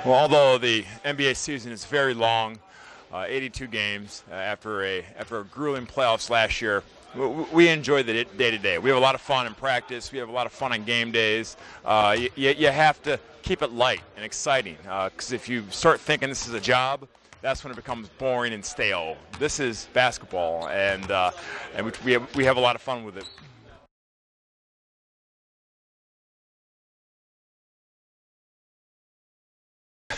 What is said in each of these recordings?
Well, although the NBA season is very long, 82 games after a grueling playoffs last year, we enjoy the day-to-day. We have a lot of fun in practice. We have a lot of fun on game days. You have to keep it light and exciting, because if you start thinking this is a job, that's when it becomes boring and stale. This is basketball, and we have a lot of fun with it.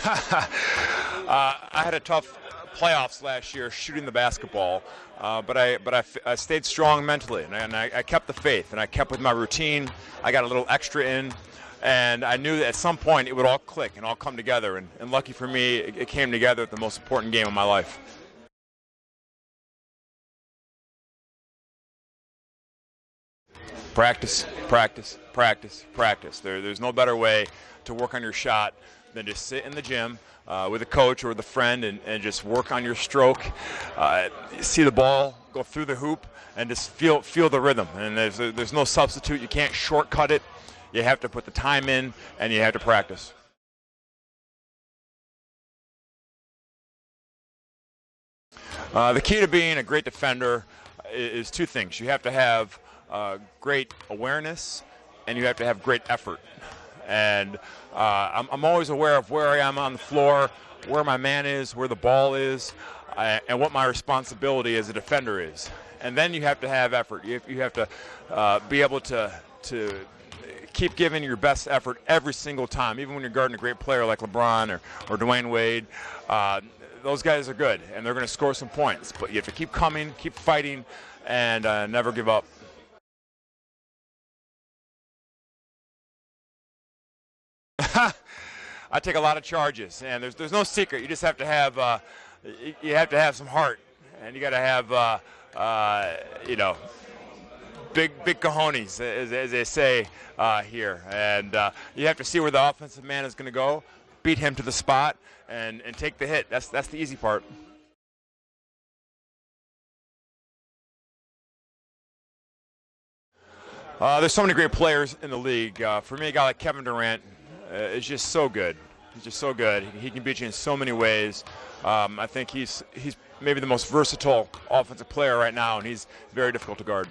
I had a tough playoffs last year shooting the basketball, but I stayed strong mentally, and I kept the faith, and I kept with my routine. I got a little extra in, and I knew that at some point it would all click and all come together, and lucky for me, it came together at the most important game of my life. Practice, practice, practice, practice. There's no better way to work on your shot than just sit in the gym with a coach or with a friend and just work on your stroke. See the ball go through the hoop and just feel the rhythm. And there's no substitute. You can't shortcut it. You have to put the time in, and you have to practice. The key to being a great defender is two things. You have to have great awareness, and you have to have great effort. And I'm always aware of where I am on the floor, where my man is, where the ball is, and what my responsibility as a defender is. And then you have to have effort. You have to be able to keep giving your best effort every single time, even when you're guarding a great player like LeBron or Dwayne Wade. Those guys are good, and they're going to score some points. But you have to keep coming, keep fighting, and never give up. I take a lot of charges, and there's no secret. You just have to have some heart, and you got to have big cojones, as they say here, and you have to see where the offensive man is going to go, beat him to the spot, and take the hit. That's the easy part. There's so many great players in the league. For me, a guy like Kevin Durant is just so good. He's just so good. He can beat you in so many ways. I think he's maybe the most versatile offensive player right now, and he's very difficult to guard.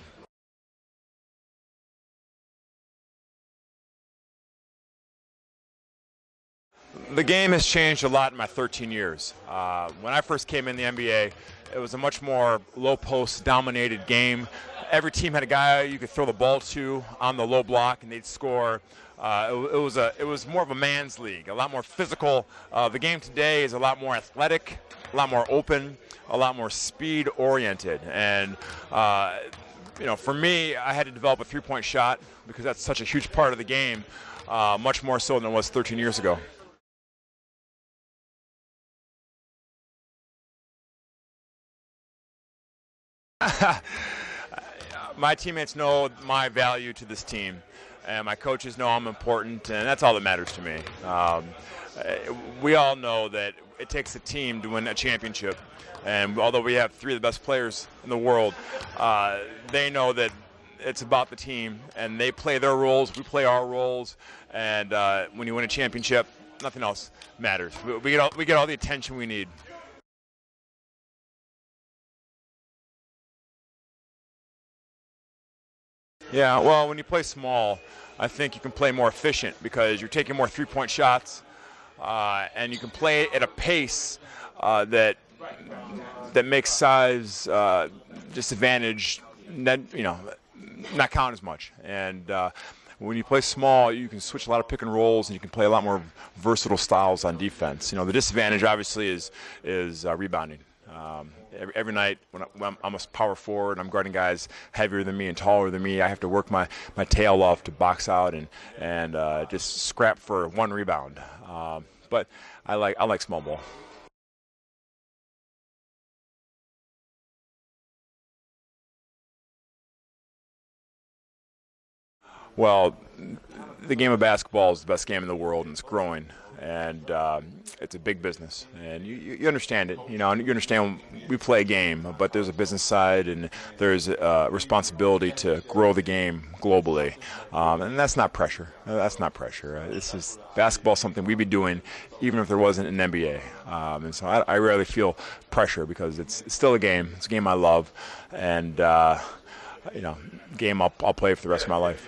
The game has changed a lot in my 13 years. When I first came in the NBA, it was a much more low-post dominated game. Every team had a guy you could throw the ball to on the low block, and they'd score. It was more of a man's league, a lot more physical. The game today is a lot more athletic, a lot more open, a lot more speed-oriented. And for me, I had to develop a three-point shot because that's such a huge part of the game, much more so than it was 13 years ago. My teammates know my value to this team, and my coaches know I'm important, and that's all that matters to me. We all know that it takes a team to win a championship, and although we have three of the best players in the world, they know that it's about the team, and they play their roles, we play our roles, and when you win a championship, nothing else matters. We get all the attention we need. Yeah, well, when you play small, I think you can play more efficient because you're taking more three-point shots, and you can play at a pace that makes size disadvantage, not count as much. And when you play small, you can switch a lot of pick and rolls, and you can play a lot more versatile styles on defense. The disadvantage obviously is rebounding. Every night when I'm a power forward, I'm guarding guys heavier than me and taller than me. I have to work my tail off to box out and just scrap for one rebound. But I like small ball. Well, the game of basketball is the best game in the world, and it's growing. and it's a big business, and you understand it. You understand we play a game, but there's a business side, and there's a responsibility to grow the game globally, and that's not pressure. That's not pressure. This is basketball, something we'd be doing even if there wasn't an NBA, and so I rarely feel pressure because it's still a game. It's a game I love, and game I'll play for the rest of my life.